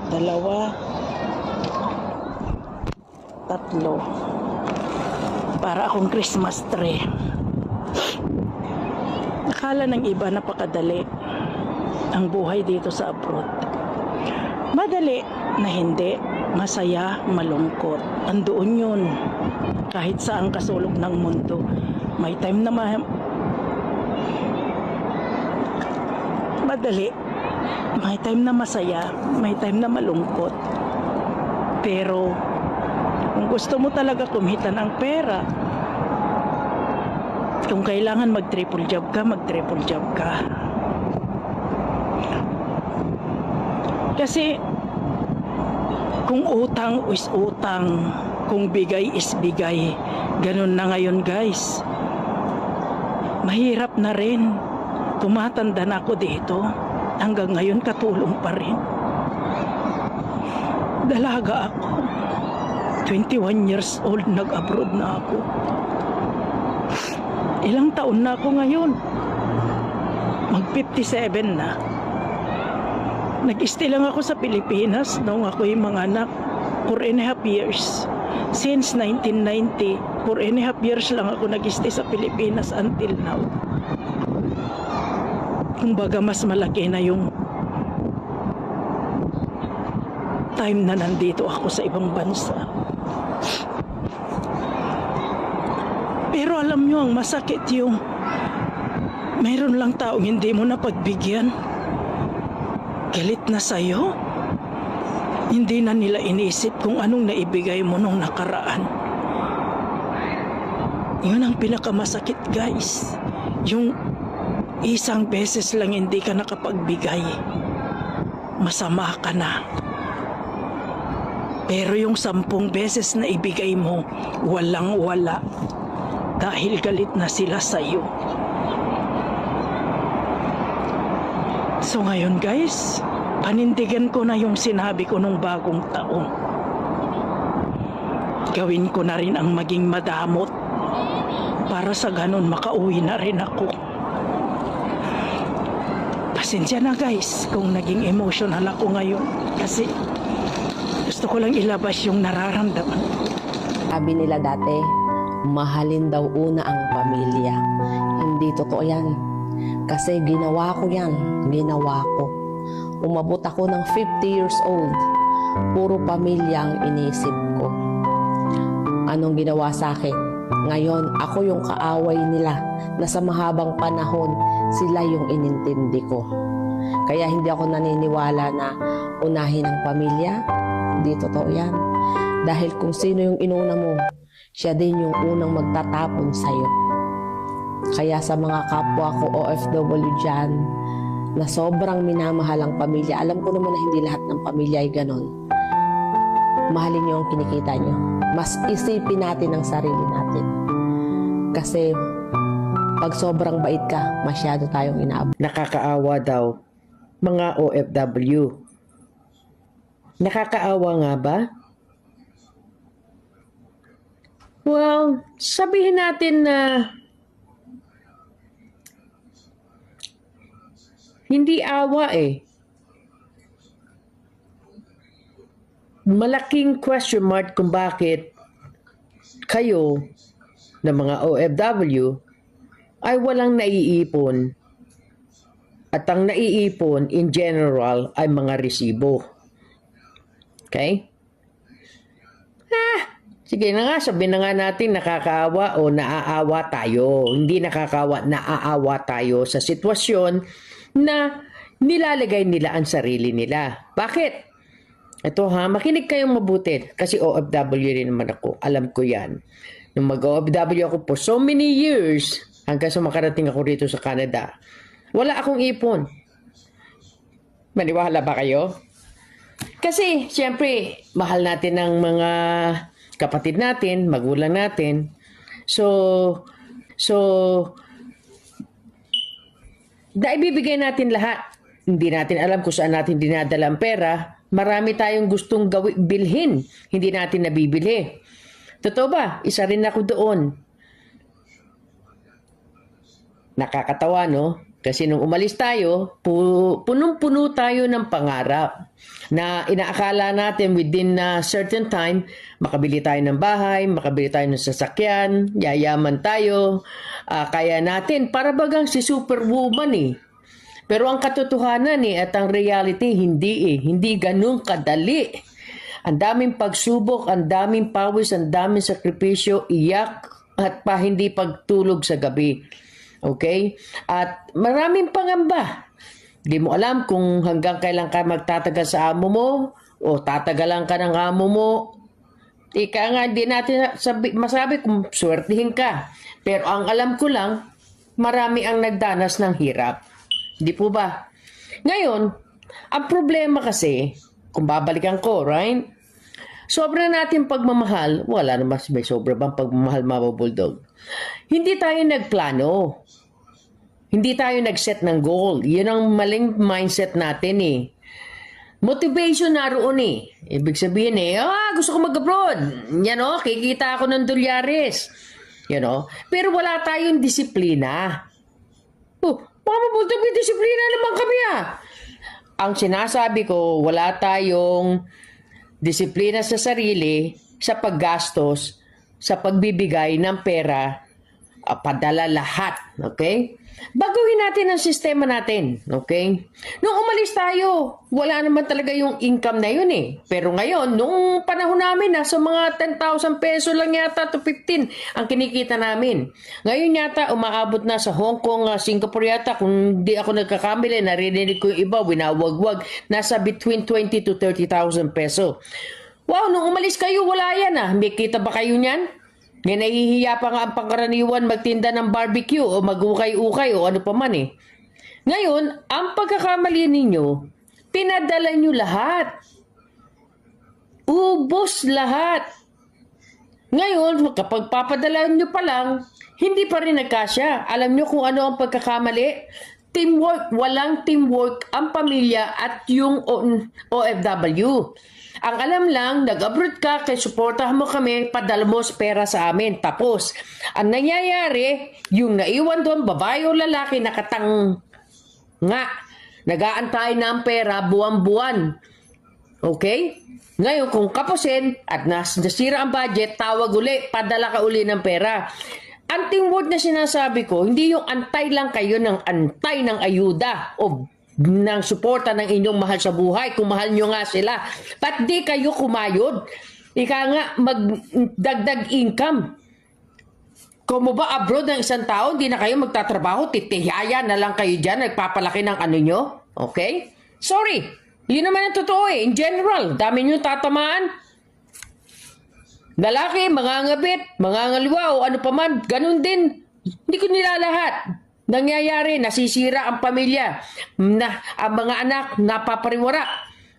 Dalawa, tatlo. Para akong Christmas tree. Akala ng iba napakadali ang buhay dito sa abroad. Madali na hindi, masaya, malungkot. Andoon yun. Kahit saang kasulok ng mundo. May time na madali. May time na masaya, may time na malungkot. Pero kung gusto mo talaga kumita ng pera, kung kailangan mag-triple job ka, mag-triple job ka. Kasi kung utang is utang, kung bigay is bigay, ganun na ngayon guys. Mahirap na rin. Tumatanda na ako dito. Hanggang ngayon katulong pa rin. Dalaga ako. 21 years old, nag-abroad na ako. Ilang taon na ako ngayon? Mag-57 na. Nag-stay lang ako sa Pilipinas noong ako yung mga anak. 4.5 years. Since 1990, 4.5 years lang ako nag-stay sa Pilipinas until now. Kumbaga mas malaki na yung time na nandito ako sa ibang bansa. Pero alam nyo, ang masakit yung mayroon lang taong hindi mo na pagbigyan. Galit na sa'yo. Hindi na nila inisip kung anong naibigay mo nung nakaraan. Yun ang pinakamasakit guys. Yung isang beses lang hindi ka nakapagbigay, masama ka na. Pero yung 10 beses na ibigay mo, walang wala. Dahil galit na sila sa'yo. So ngayon guys, panindigan ko na yung sinabi ko nung bagong taon. Gawin ko na rin ang maging madamot para sa ganun makauwi na rin ako. Pasensya na guys kung naging emotional ako ngayon kasi gusto ko lang ilabas yung nararamdaman. Sabi nila dati, mahalin daw una ang pamilya. Hindi totoo yan. Kasi ginawa ko yan. Ginawa ko. Umabot ako ng 50 years old. Puro pamilya ang inisip ko. Anong ginawa sa akin? Ngayon, ako yung kaaway nila na sa mahabang panahon, sila yung inintindi ko. Kaya hindi ako naniniwala na unahin ang pamilya. Hindi totoo yan. Dahil kung sino yung inuna mo, siya din yung unang magtatapon sa'yo. Kaya sa mga kapwa ko OFW dyan, na sobrang minamahal ang pamilya, alam ko naman na hindi lahat ng pamilya ay ganon. Mahalin niyo ang kinikita niyo. Mas isipin natin ang sarili natin. Kasi pag sobrang bait ka, masyado tayong inaabot. Nakakaawa daw, mga OFW. Nakakaawa nga ba? Well, sabihin natin na hindi awa eh. Malaking question mark kung bakit kayo na mga OFW ay walang naiipon. At ang naiipon in general ay mga resibo. Okay? Sige na nga, sabihin na nga natin nakakaawa o naaawa tayo. Hindi nakakaawa, naaawa tayo sa sitwasyon na nilalagay nila ang sarili nila. Bakit? Ito ha, makinig kayong mabuti. Kasi OFW rin naman ako. Alam ko yan. Nung mag-OFW ako for so many years, hanggang sa makarating ako rito sa Canada, wala akong ipon. Maniwala ba kayo? Kasi, siyempre, mahal natin ng mga kapatid natin, magulang natin. So, naibibigay natin lahat. Hindi natin alam kung saan natin dinadala ang pera. Marami tayong gustong bilhin. Hindi natin nabibili. Totoo ba? Isa rin ako doon. Nakakatawa, no? Kasi nung umalis tayo, punong-puno tayo ng pangarap na inaakala natin within a certain time, makabili tayo ng bahay, makabili tayo ng sasakyan, yayaman tayo, kaya natin, para bagang si Superwoman eh. Pero ang katotohanan at ang reality, hindi ganun kadali. Ang daming pagsubok, ang daming pawis, ang daming sakripisyo, iyak at hindi pagtulog sa gabi. Okay? At maraming pangamba. Hindi mo alam kung hanggang kailan ka magtatagal sa amo mo o tatagalan ka ng amo mo. Ika nga, hindi natin masabi kung swertihin ka. Pero ang alam ko lang, marami ang nagdanas ng hirap. Di po ba? Ngayon, ang problema kasi, kung babalikan ko, right? Sobra natin pagmamahal, wala naman may sobra bang pagmamahal, Mama Bulldog. Hindi tayo nagplano. Hindi tayo nag-set ng goal. Yun ang maling mindset natin eh. Motivation naroon eh. Ibig sabihin gusto ko mag-abroad. Yan kikita ako ng dolyares. Pero wala tayong disiplina. Mama Bulldog, may disiplina naman kami Ang sinasabi ko, wala tayong disiplina sa sarili, sa paggastos, sa pagbibigay ng pera, padala lahat. Okay? Baguhin natin ang sistema natin. Okay? Nung umalis tayo, wala naman talaga yung income na yun eh. Pero ngayon, nung panahon namin, nasa mga 10,000 peso lang yata to 15 ang kinikita namin. Ngayon yata, umaabot na sa Hong Kong, Singapore yata, kung di ako nagkakamili, narinig ko yung iba, winawagwag, nasa between 20 to 30,000 peso. Wow, nung umalis kayo, wala yan May kita ba kayo niyan? Ngayon nahihiya pa nga ang pangkaraniwan magtinda ng barbecue o magukay-ukay o ano pa man eh. Ngayon, ang pagkakamali ninyo, pinadala nyo lahat. Ubos lahat. Ngayon, kapag papadala nyo pa lang, hindi pa rin nagkasya. Alam nyo kung ano ang pagkakamali? Teamwork. Walang teamwork ang pamilya at yung OFW. Ang alam lang, nag-abroad ka, kaya suportahan mo kami, padala mo pera sa amin. Tapos, ang nangyayari, yung naiwan doon, babae o lalaki, nakatang nga, nag-aantay ng pera buwan-buwan. Okay? Ngayon, kung kapusin at nasira ang budget, tawag uli, padala ka uli ng pera. Ang teamwork na sinasabi ko, hindi yung antay lang kayo ng antay ng ayuda o ng suporta ng inyong mahal sa buhay, kung mahal nyo nga sila. Ba't di kayo kumayod? Ika nga, magdagdag income. Kung mo ba abroad ng isang tao, di na kayo magtatrabaho, titihaya na lang kayo dyan, nagpapalaki ng ano nyo? Okay? Sorry. Yun naman ang totoo In general, dami nyo tatamaan. Lalaki, mangangabit, mangangaliwa o ano pa man, ganun din. Hindi ko nilalahat. Nangyayari, nasisira ang pamilya, ang mga anak napapariwara.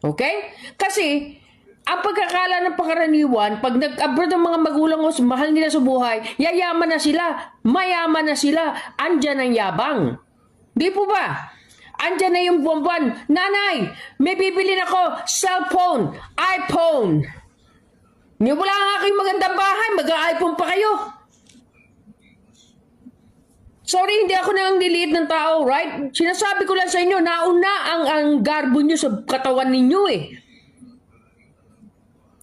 Okay? Kasi, ang pagkakala ng pangkaraniwan, pag nag-abroad ang mga magulang mo, mahal nila sa buhay, yayaman na sila, mayaman na sila, andyan ang yabang. Di po ba? Andyan na yung buwan-buwan, nanay, may bibilin ako, cellphone, iPhone. Wala nga kayong magandang bahay, mag-iPhone pa kayo. Sorry, hindi ako nang niliit ng tao, right? Sinasabi ko lang sa inyo, nauna ang garbo nyo sa katawan ninyo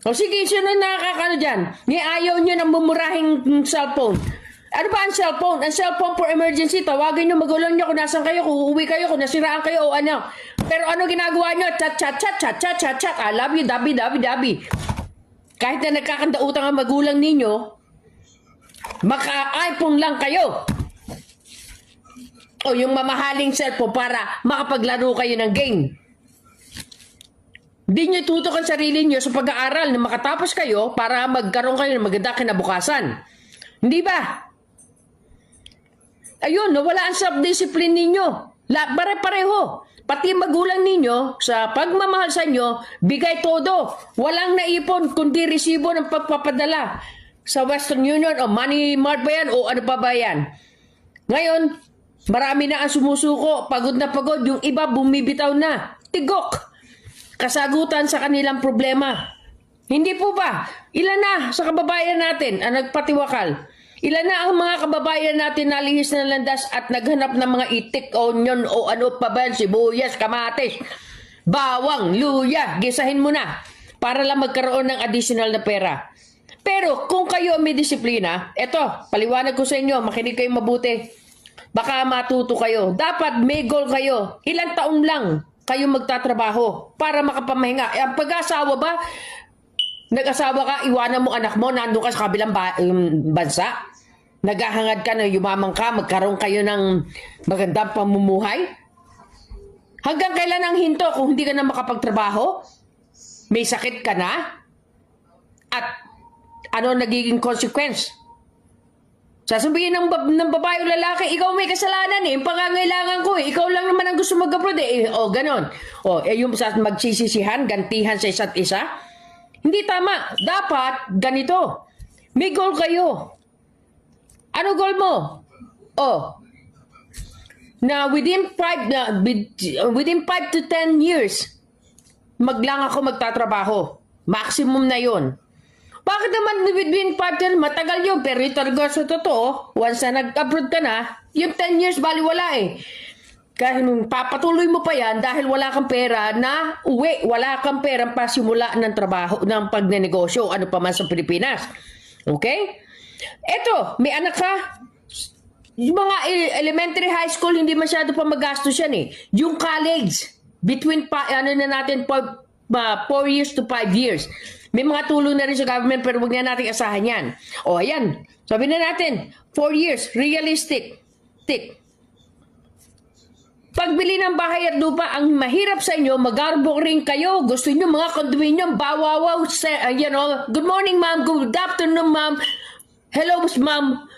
O sige, sino nakakano dyan? Ayaw nyo ng mumurahing cellphone. Ano ba ang cellphone? Ang cellphone for emergency, tawagin nyo, magulang nyo kung nasan kayo, kung uuwi kayo, kung nasiraan kayo o ano. Pero ano ginagawa nyo? Chat. I love you, dabi. Kahit na nagkakandautang ang magulang ninyo, maka-iPhone lang kayo. O yung mamahaling cellphone para makapaglaro kayo ng game. Hindi nyo tutok ang sarili nyo sa pag-aaral na makatapos kayo para magkaroon kayo ng maganda kinabukasan. Hindi ba? Ayun, nawala ang self-discipline ninyo. Pare-pareho. Pati magulang ninyo, sa pagmamahal sa inyo, bigay todo. Walang naipon kundi resibo ng pagpapadala sa Western Union o Money Mart ba yan o ano pa ba yan. Ngayon, marami na ang sumusuko, pagod na pagod, yung iba bumibitaw na. Tigok! Kasagutan sa kanilang problema. Hindi po ba? Ilan na sa kababayan natin ang nagpatiwakal? Ilan na ang mga kababayan natin na lihis na landas at naghanap ng mga itik, onion o ano pa ba, sibuyas, kamatis, bawang, luya, gisahin mo na para lang magkaroon ng additional na pera. Pero kung kayo may disiplina, eto, paliwanag ko sa inyo, makinig kayo mabuti. Baka matuto kayo. Dapat may goal kayo. Ilang taon lang kayo magtatrabaho para makapamahinga. Ang pag-asawa ba, nag-asawa ka, iwanan mo anak mo, nandun ka sa kabilang bansa? Naghahangad ka na yumaman ka, magkaroon kayo ng magandang pamumuhay? Hanggang kailan ang hinto kung hindi ka na makapagtrabaho? May sakit ka na? At ano nagiging consequence? Sasabihin ng babae o lalaki, ikaw may kasalanan eh, pangangailangan ko eh, ikaw lang naman ang gusto mag-abroad eh, o ganon. O, yung magsisisihan, gantihan sa isa't isa? Hindi tama. Dapat ganito. May goal kayo. Ano goal mo? Oh, na within 5 to 10 years, maglang ako magtatrabaho. Maximum na yon. Bakit naman within 5 to 10? Matagal yun. Pero ito talaga sa totoo, once na nag-abroad ka na, yung 10 years baliwala eh. Kahit papatuloy mo pa yan dahil wala kang pera na uwi. Wala kang pera pa simula ng trabaho, ng pagnenegosyo, ano pa man sa Pilipinas. Okay? Eto, may anak ka. Yung mga elementary, high school, hindi masyado pa magastos yan eh. Yung college, between 4 years to 5 years. May mga tulong na rin sa government pero huwag na natin asahan yan. O ayan, sabi na natin, 4 years, realistic. Pagbili ng bahay at lupa, ang mahirap sa inyo, mag-arbok rin kayo. Gusto nyo mga condominium, bawawaw, good morning ma'am, good afternoon ma'am, hello ma'am.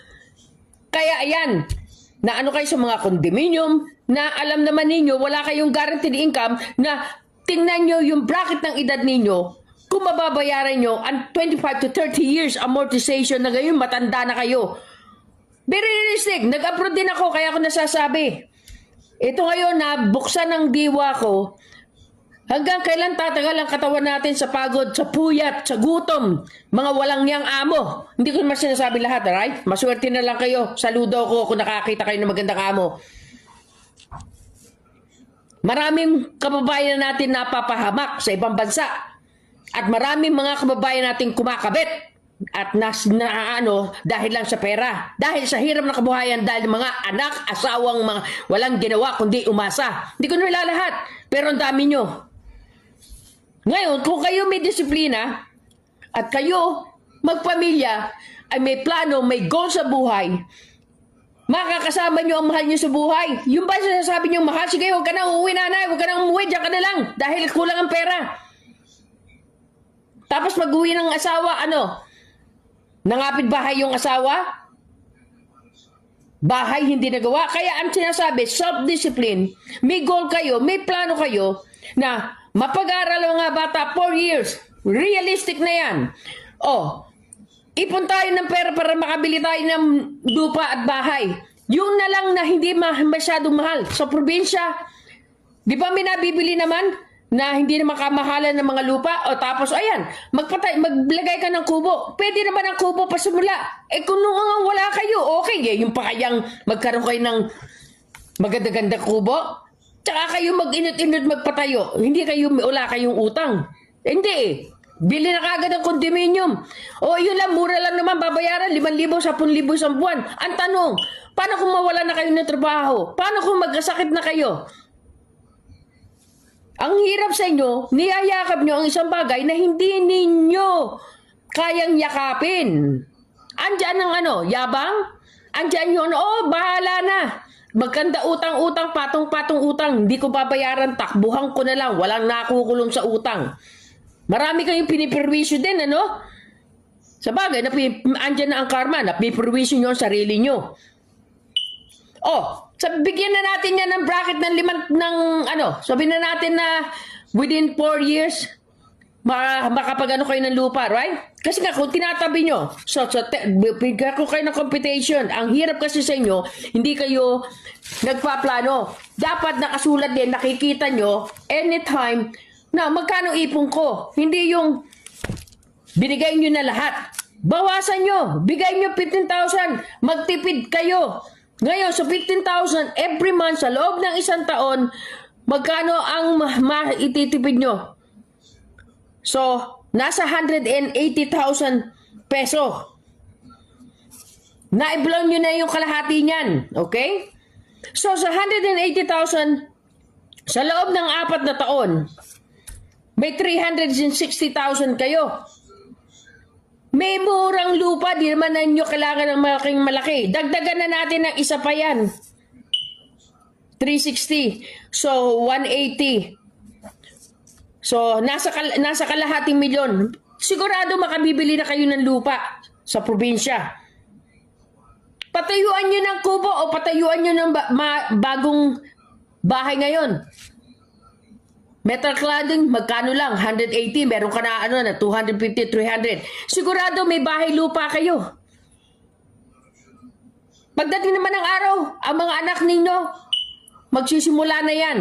Kaya ayan, na ano kayo sa mga condominium, na alam naman ninyo, wala kayong guaranteed income, na tingnan nyo yung bracket ng edad ninyo, kung mababayaran nyo, ang 25 to 30 years amortization na ngayon, matanda na kayo. Very realistic, nag-abroad din ako, kaya ako nasasabi. Ito ngayon na buksan ng diwa ko, hanggang kailan tatagal ang katawan natin sa pagod, sa puyat, sa gutom, mga walang niyang amo. Hindi ko naman sinasabi lahat, right? Maswerte na lang kayo. Saludo ko kung nakakita kayo ng magandang amo. Maraming kababayan natin napapahamak sa ibang bansa. At maraming mga kababayan natin kumakabit. At dahil lang sa pera. Dahil sa hirap na kabuhayan, dahil mga anak, asawang mga walang ginawa kundi umasa. Hindi ko na lahat. Pero ang dami nyo. Ngayon, kung kayo may disiplina at kayo magpamilya ay may plano, may goal sa buhay, makakasama nyo ang mahal nyo sa buhay. Yung ba sinasabi nyo, mahal, sige, huwag ka na uuwi nanay, huwag ka na umuwi, diyan ka na lang dahil kulang ang pera. Tapos mag-uwi ng asawa, nangapit bahay yung asawa, bahay hindi nagawa. Kaya ang sinasabi, self-discipline, may goal kayo, may plano kayo na mapag-aral ang mga bata 4 years. Realistic na yan. Ipon tayo ng pera para makabili tayo ng lupa at bahay. Yung na lang na hindi masyadong mahal. Sa probinsya, di ba may nabibili naman na hindi na makamahalan ng mga lupa? Tapos ayan, maglagay ka ng kubo. Pwede naman ang kubo pa simula. Kung nung wala kayo, okay. Yung pa kayang magkaroon kayo ng maganda-ganda kubo. Tsaka kayo mag-inut-inut magpatayo. Wala kayong utang. Hindi Bili na kagad ng condominium. Yun lang, mura lang naman babayaran. 5,000, 10,000 sa buwan. Ang tanong, paano kung mawala na kayo ng trabaho? Paano kung magkasakit na kayo? Ang hirap sa inyo, niyayakap nyo ang isang bagay na hindi ninyo kayang yakapin. Andyan ang yabang? Andyan yun, bahala na. Magkanda utang-utang, patong-patong utang. Hindi ko babayaran, takbuhan ko na lang. Walang nakukulong sa utang. Marami kayong piniperwisyo din, Sa bagay, andyan na ang karma, napiperwisyo nyo ang sarili nyo. Bigyan na natin yan ng bracket ng sabihin na natin na within 4 years, makapag kayo ng lupa, right? Kasi nga, kung tinatabi nyo, bigyan ko kayo ng computation. Ang hirap kasi sa inyo, hindi kayo nagpaplano. Dapat nakasulat din, nakikita nyo, anytime, na magkano ipon ko. Hindi yung binigay nyo na lahat. Bawasan nyo. Bigay nyo 15,000. Magtipid kayo. Ngayon, sa 15,000 every month, sa loob ng isang taon, magkano ang maititipid nyo? So, nasa 180,000 peso. Na-blow nyo na yung kalahati niyan. Okay? So, sa 180,000, sa loob ng 4 na taon, may 360,000 kayo. May murang lupa, di naman na nyo kailangan ng malaking malaki. Dagdagan na natin ng isa pa yan. 360. So, 180. So, nasa kalahating milyon. Sigurado makabibili na kayo ng lupa sa probinsya. Patayuan nyo ng kubo o patayuan nyo ng bagong bahay ngayon. Metal cladding, magkano lang? 180. Meron ka na, na 250, 300. Sigurado may bahay lupa kayo. Pagdating naman ng araw, ang mga anak ninyo, magsisimula na yan.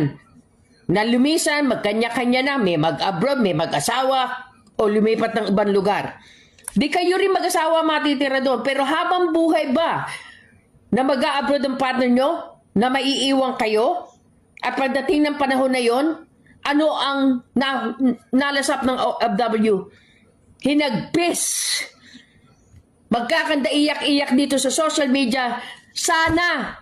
Na lumisan, magkanya-kanya na, may mag-abroad, may mag-asawa, o lumipat ng ibang lugar. Di kayo rin mag-asawa matitira doon. Pero habang buhay ba na mag-a-abroad ang partner nyo, na maiiwan kayo, at pagdating ng panahon na yon, ano ang nalasap ng OFW? Hinagpis. Magkakanda iyak-iyak dito sa social media. Sana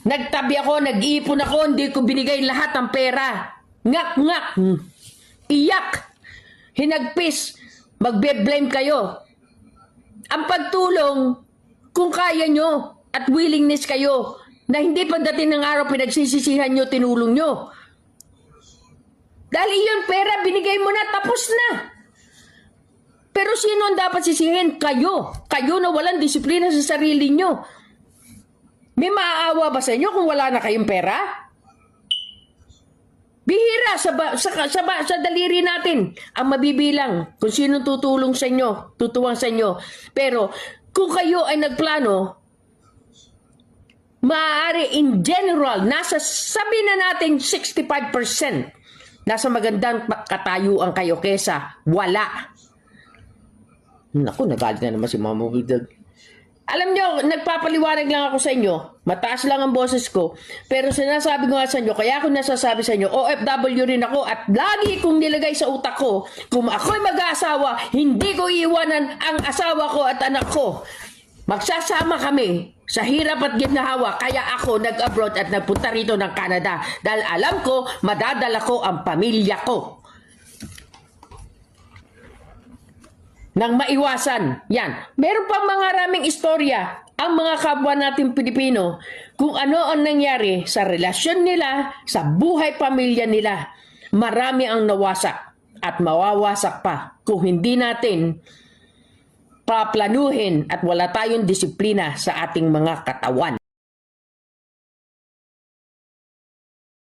nagtabi ako, nag-iipon ako, hindi ko binigay lahat ng pera. Ngak-ngak. Iyak. Hinagpis. Magbe-blame kayo. Ang pagtulong, kung kaya nyo at willingness kayo, na hindi pagdating ng araw pinagsisisihan nyo, tinulong nyo. Dahil yun, pera, binigay mo na, tapos na. Pero sino ang dapat sisihin? Kayo. Kayo na walang disiplina sa sarili nyo. May maaawa ba sa inyo kung wala na kayong pera? Bihira sa daliri natin ang mabibilang kung sino tutulong sa inyo, tutuwang sa inyo. Pero kung kayo ay nagplano, maaari in general, sabi na natin 65%, nasa magandang katayuan kayo kesa wala. Naku, nagalit na naman si Mama Bulldog. Alam nyo, nagpapaliwanag lang ako sa inyo. Mataas lang ang boses ko. Pero sinasabi ko nga sa inyo, kaya ako nasasabi sa inyo, OFW rin ako at lagi kong nilagay sa utak ko, kung ako'y mag-aasawa, hindi ko iiwanan ang asawa ko at anak ko. Magsasama kami sa hirap at ginhawa, kaya ako nag-abroad at nagpunta rito ng Canada. Dahil alam ko, madadala ko ang pamilya ko. Nang maiwasan. Yan. Meron pang mga raming istorya ang mga kapwa natin Pilipino kung ano ang nangyari sa relasyon nila, sa buhay pamilya nila. Marami ang nawasak at mawawasak pa kung hindi natin paplanuhin at wala tayong disiplina sa ating mga katawan.